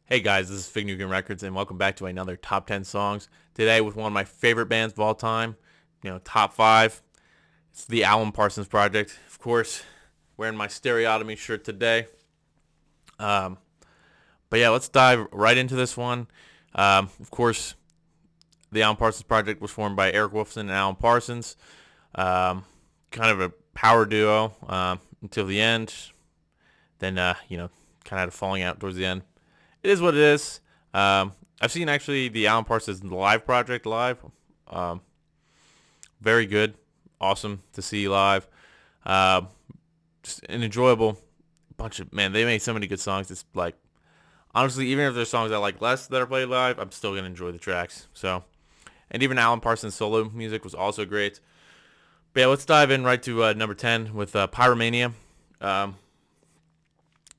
Hey guys, this is Fig Nugan Records, and welcome back to another Top 10 Songs. Today with one of my favorite bands of all time, top 5. It's the Parsons Project. Of course, wearing my Stereotomy shirt today. Um, but yeah, let's dive right into this one. Of course, the Alan Parsons Project was formed by Eric Wolfson and Alan Parsons. Kind of a power duo until the end. Then, kind of had a falling out towards the end. It is what it is. I've seen actually the Alan Parsons live project live. Um, Very good, awesome to see live. Just an enjoyable bunch of man. They made so many good songs. It's like honestly, even if there's songs I like less that are played live, I'm still gonna enjoy the tracks. So, and even Alan Parsons solo music was also great. But yeah, let's dive in right to number 10 with Pyromania. Um,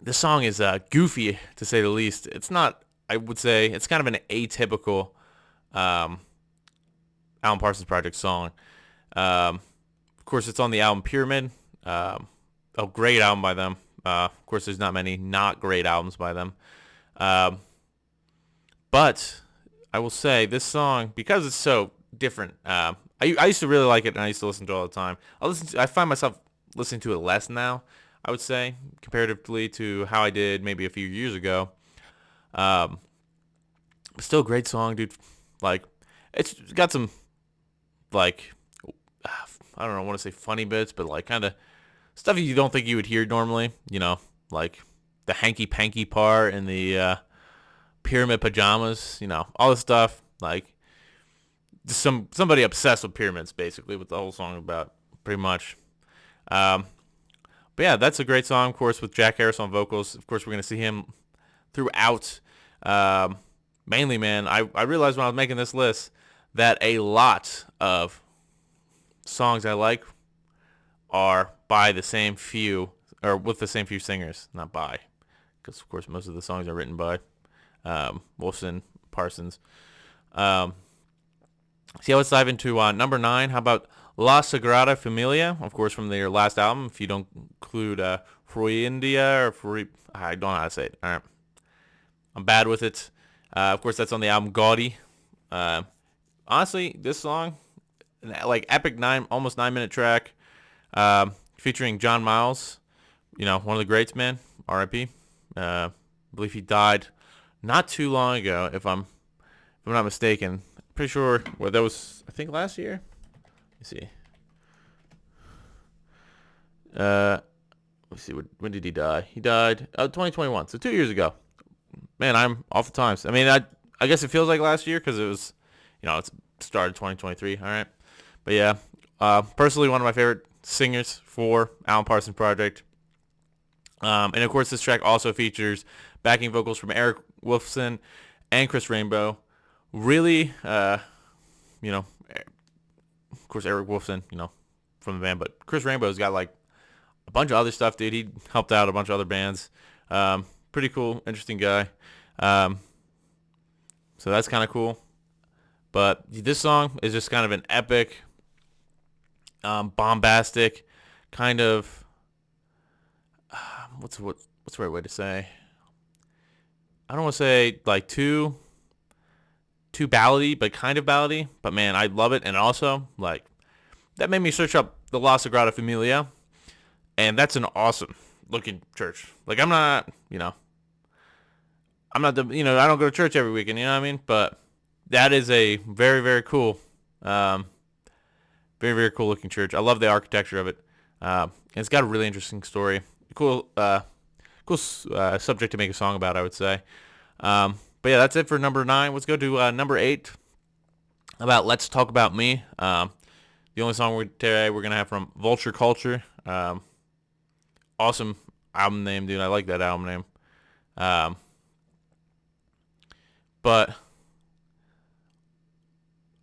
this song is goofy to say the least. It's not. I would say it's kind of an atypical um, Alan Parsons Project song. Of course, it's on the album Pyramid. A great album by them. Of course, there's not many not great albums by them. Um, but I will say this song, because it's so different. I used to really like it, and I used to listen to it all the time. I find myself listening to it less now, I would say, comparatively to how I did maybe a few years ago. Um, Still a great song, dude. Like, it's got some, like, I don't know, I want to say funny bits, but, like, kind of stuff you don't think you would hear normally. Like the hanky-panky part and the pyramid pajamas, all this stuff. Like, just somebody obsessed with pyramids, basically, what the whole song about, pretty much. Um, but yeah, that's a great song, of course, with Jack Harris on vocals. Of course, we're gonna see him throughout. Um, Mainly, man, I realized when I was making this list that a lot of songs I like are by the same few, or with the same few singers, not by, because of course most of the songs are written by Wolfson, Parsons. Um, See, let's dive into number 9. How about La Sagrada Familia? Of course, from their last album. If you don't include Fruindia or I don't know how to say it. All right, I'm bad with it. Of course, that's on the album Gaudi. Uh, Honestly, this song, like epic almost 9 minute track, featuring John Miles. One of the greats, man. R.I.P. I believe he died not too long ago, if I'm not mistaken. Pretty sure. Well, that was I think last year. Let's see. Let's see. When did he die? He died 2021, so 2 years ago. Man, I'm off the times. I mean, I guess it feels like last year because it was, it's started 2023. All right, but yeah, personally one of my favorite singers for Alan Parsons Project. And of course, this track also features backing vocals from Eric Wolfson and Chris Rainbow. Really, of course, Eric Wolfson, from the band, but Chris Rainbow's got like a bunch of other stuff, dude. He helped out a bunch of other bands. Pretty cool, interesting guy. Um, so that's kind of cool. But this song is just kind of an epic, bombastic, kind of what's the right way to say? I don't want to say like too ballady, but kind of ballady. But man, I love it, and also like that made me search up the La Sagrada Familia, and that's an awesome looking church. Like I'm not the I don't go to church every weekend. You know what I mean? But that is a very very cool, very very cool looking church. I love the architecture of it. And it's got a really interesting story. Cool, subject to make a song about, I would say. But yeah, that's it for number 9. Let's go to number 8. About Let's Talk About Me. The only song today we're gonna have from Vulture Culture. Awesome album name, dude. I like that album name. But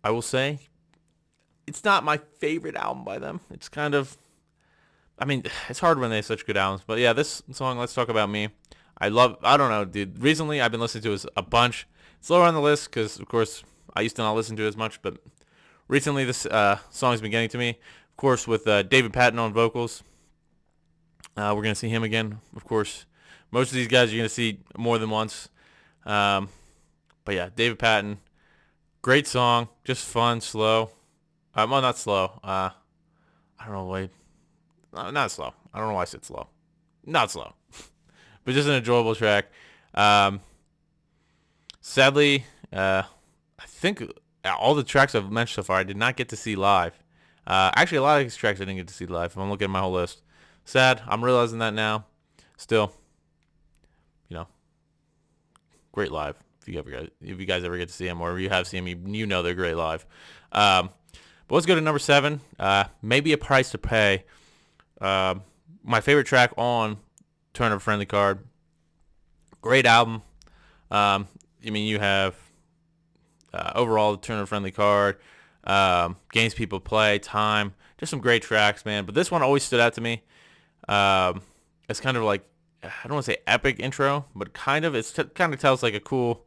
I will say it's not my favorite album by them. It's kind of, I mean, it's hard when they have such good albums. But yeah, this song, Let's Talk About Me, I don't know, dude. Recently, I've been listening to it a bunch. It's lower on the list because, of course, I used to not listen to it as much. But recently, this song has been getting to me. Of course, with David Patton on vocals. We're going to see him again, of course. Most of these guys you're going to see more than once. Um, but yeah, David Patton, great song, just fun, slow. Well, not slow. I don't know why. Not slow. I don't know why I said slow. Not slow, but just an enjoyable track. Um, Sadly, I think all the tracks I've mentioned so far I did not get to see live. Actually, a lot of these tracks I didn't get to see live. If I'm looking at my whole list. Sad. I'm realizing that now. Still, you know, great live. If you guys ever get to see them, or if you have seen them, you know they're great live. But let's go to number 7. Maybe a price to pay. My favorite track on Turn Up a Friendly Card. Great album. You have overall the Turn Up a Friendly Card, Games People Play, Time, just some great tracks, man. But this one always stood out to me. It's kind of like, I don't want to say epic intro, but kind of kind of tells like a cool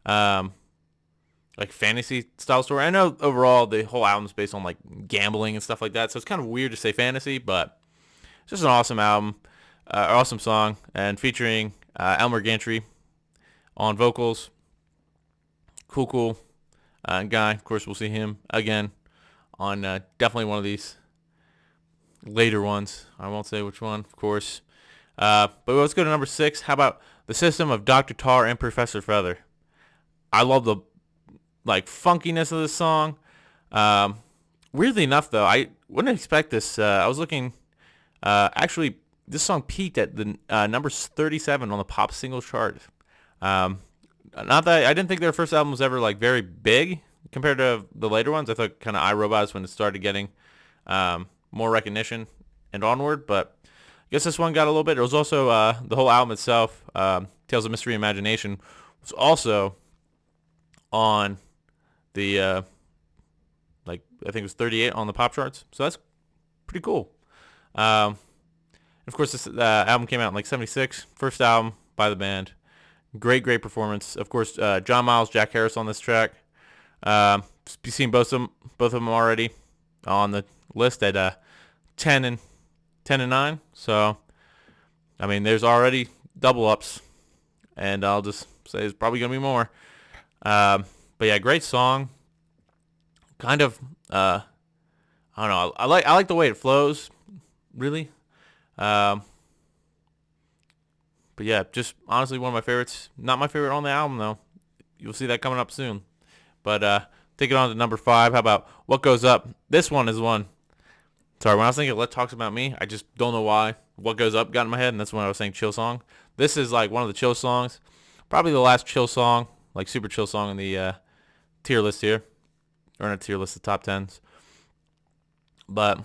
like fantasy style story. I know overall the whole album's based on like gambling and stuff like that, so it's kind of weird to say fantasy, but it's just an awesome album, awesome song, and featuring Elmer Gantry on vocals. Cool guy. Of course, we'll see him again on definitely one of these later ones. I won't say which one, of course. But let's go to number 6. How about The System of Dr. Tar and Professor Feather? I love the like funkiness of this song. Weirdly enough, though, I wouldn't expect this. I was looking. Actually, this song peaked at the number 37 on the pop singles chart. Not that I didn't think their first album was ever like very big compared to the later ones. I thought kind of iRobot is when it started getting more recognition and onward. But I guess this one got a little bit. It was also the whole album itself, Tales of Mystery and Imagination, was also on the like I think it was 38 on the pop charts. So that's pretty cool. Of course, this album came out in like 76. First album by the band. Great performance. Of course, John Miles, Jack Harris on this track. You've seen both of them already on the list at 10 and 9. So, I mean, there's already double ups, and I'll just say there's probably gonna be more. But yeah, great song. Kind of, I don't know. I like the way it flows, really. But yeah, just honestly one of my favorites. Not my favorite on the album though. You'll see that coming up soon. But take it on to number 5. How about What Goes Up? This one is one. Sorry, when I was thinking Let Talks About Me, I just don't know why What Goes Up got in my head, and that's when I was saying chill song. This is like one of the chill songs. Probably the last chill song, like super chill song in the tier list here. Or not tier list, the top 10s. But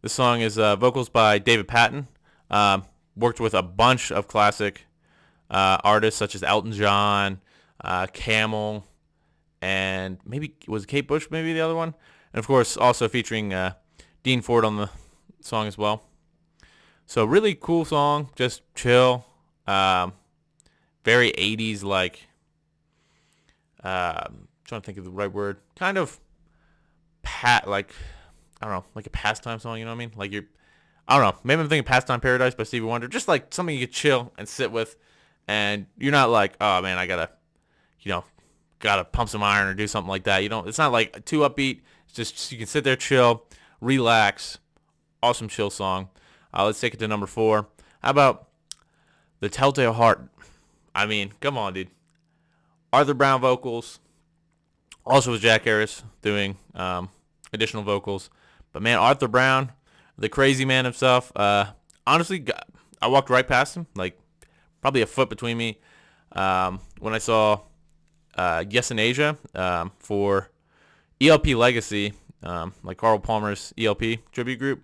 this song is vocals by David Patton. Worked with a bunch of classic artists such as Elton John, Camel, and maybe was Kate Bush maybe the other one, and of course also featuring Dean Ford on the song as well. So really cool song, just chill, very 80s like. Trying to think of the right word, kind of like I don't know, like a pastime song. You know what I mean? Like I don't know. Maybe I'm thinking Pastime Paradise by Stevie Wonder. Just like something you could chill and sit with, and you're not like, oh man, I gotta pump some iron or do something like that. You don't. It's not like too upbeat. It's just you can sit there, chill, relax. Awesome chill song. Let's take it to number 4. How about The Telltale Heart? I mean, come on, dude. Arthur Brown vocals. Also was Jack Harris doing additional vocals. But man, Arthur Brown, the crazy man himself. Honestly, I walked right past him, like probably a foot between me, when I saw Yes in Asia for ELP Legacy, like Carl Palmer's ELP tribute group.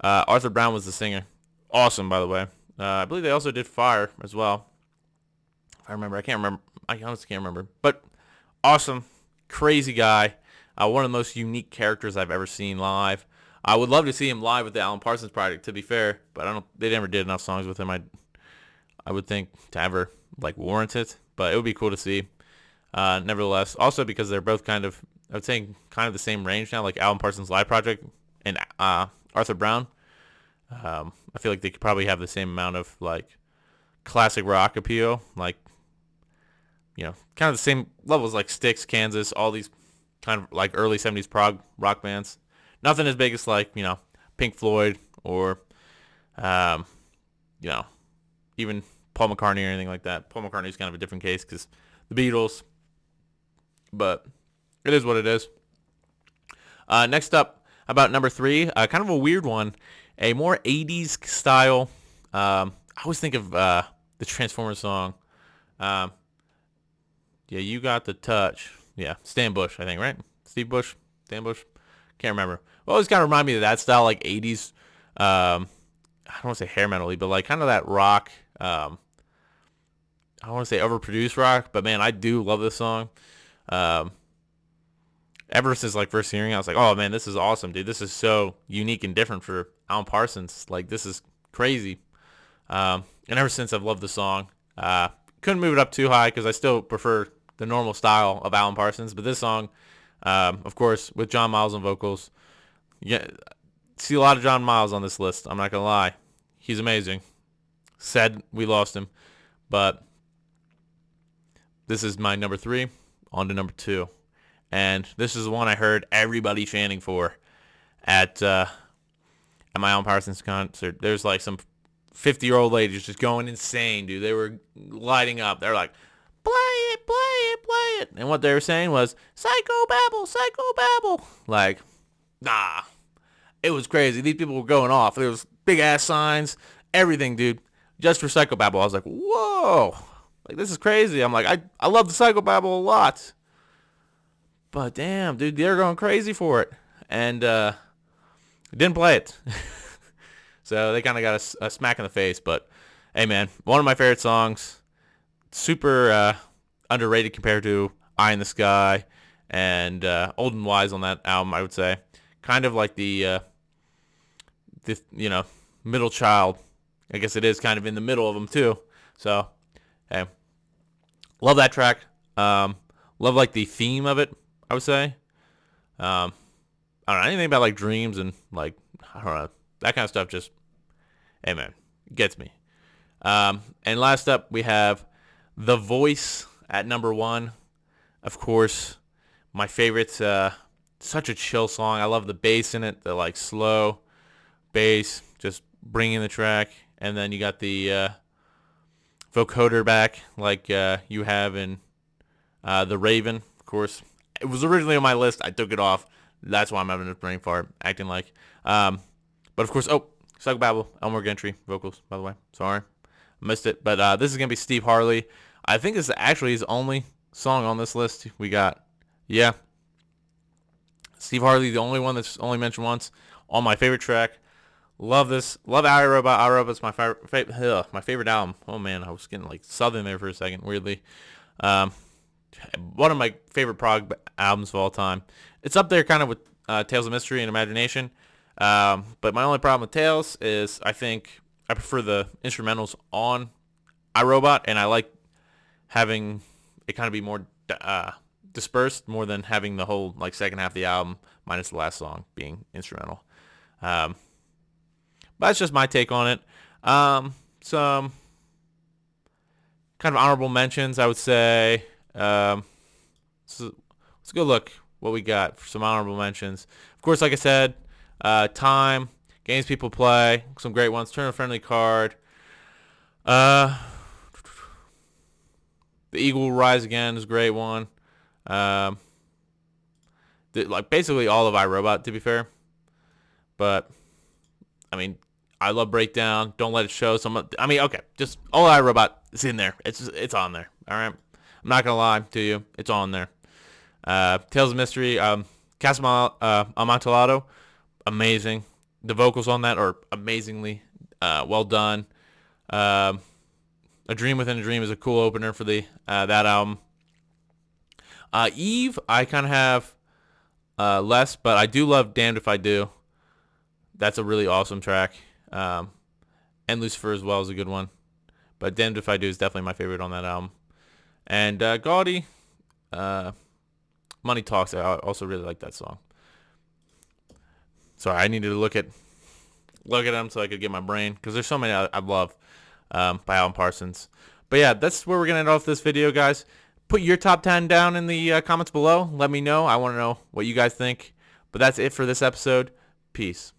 Arthur Brown was the singer. Awesome, by the way. I believe they also did Fire as well. If I remember. I can't remember. I honestly can't remember. But awesome, crazy guy. One of the most unique characters I've ever seen live. I would love to see him live with the Alan Parsons Project, to be fair, but they never did enough songs with him. I would think to ever like warrant it, but it would be cool to see. Nevertheless, also because they're both kind of, I would say, kind of the same range now, like Alan Parsons Live Project and Arthur Brown. I feel like they could probably have the same amount of like classic rock appeal, like kind of the same levels like Styx, Kansas, all these kind of like early 70s prog rock bands. Nothing as big as like, Pink Floyd or, um, you know, even Paul McCartney or anything like that. Paul McCartney's kind of a different case because the Beatles, but it is what it is. Next up, about number 3, kind of a weird one, a more 80s style. I always think of the Transformers song. Yeah, you got the touch. Yeah, Stan Bush, I think, right? Steve Bush, Stan Bush, can't remember. Well, always kind of remind me of that style, like 80s. I don't want to say hair metal-y, but like kind of that rock. I don't want to say overproduced rock, but man, I do love this song. Ever since like first hearing it, I was like, oh man, this is awesome, dude. This is so unique and different for Alan Parsons. Like, this is crazy. And ever since, I've loved the song. Couldn't move it up too high because I still prefer the normal style of Alan Parsons. But this song, of course, with John Miles on vocals, yeah, see a lot of John Miles on this list. I'm not gonna lie, he's amazing. Sad we lost him, but this is my number 3. On to number 2, and this is the one I heard everybody chanting for at my Alan Parsons concert. There's like some 50-year-old ladies just going insane, dude. They were lighting up. They're like, play it, play it, play it. And what they were saying was, psychobabble, psychobabble. Like, nah. It was crazy. These people were going off. There was big-ass signs, everything, dude, just for psychobabble. I was like, whoa. Like, this is crazy. I'm like, I love the psychobabble a lot. But damn, dude, they're going crazy for it. And didn't play it. So they kind of got a smack in the face. But, hey, man, one of my favorite songs. Super underrated compared to Eye in the Sky and Old and Wise on that album, I would say. Kind of like the middle child. I guess it is kind of in the middle of them, too. So, hey, love that track. Love, like, the theme of it, I would say. I don't know, anything about, like, dreams and, like, I don't know, that kind of stuff just, hey, man, gets me. And last up, we have The Voice at number 1. Of course, my favorite, such a chill song. I love the bass in it, the, like, slow bass, just bringing the track. And then you got the vocoder back, like you have in The Raven, of course. It was originally on my list. I took it off. That's why I'm having a brain fart, acting like. But, of course, Psychobabble, Elmore Gentry, vocals, by the way. Sorry, I missed it. But this is going to be Steve Harley. I think this is actually his only song on this list we got. Yeah. Steve Harley, the only one that's only mentioned once on my favorite track. Love this. Love iRobot. iRobot's my favorite album. Oh, man, I was getting, like, southern there for a second, weirdly. One of my favorite prog albums of all time. It's up there kind of with Tales of Mystery and Imagination. But my only problem with Tales is I think I prefer the instrumentals on iRobot, and I like having it kind of be more dispersed more than having the whole like second half of the album minus the last song being instrumental. But that's just my take on it. Some kind of honorable mentions, I would say. So let's go look what we got for some honorable mentions. Of course, like I said, Time, games people play, some great ones. Turn a Friendly Card. The Eagle Will Rise Again is a great one. Like basically all of iRobot, to be fair. But I mean, I love Breakdown. Don't Let It Show. Okay, just all iRobot is in there. It's on there. All right, I'm not gonna lie to you. It's on there. Tales of Mystery. Casa Amontillado. Amazing. The vocals on that are amazingly well done. A Dream Within a Dream is a cool opener for the that album. Eve, I kind of have less, but I do love Damned If I Do. That's a really awesome track. And Lucifer as well is a good one. But Damned If I Do is definitely my favorite on that album. And Gaudy, Money Talks, I also really like that song. Sorry, I needed to look at them so I could get my brain, because there's so many I love by Alan Parsons. But yeah, that's where we're going to end off this video, guys. Put your top 10 down in the comments below. Let me know. I want to know what you guys think. But that's it for this episode. Peace.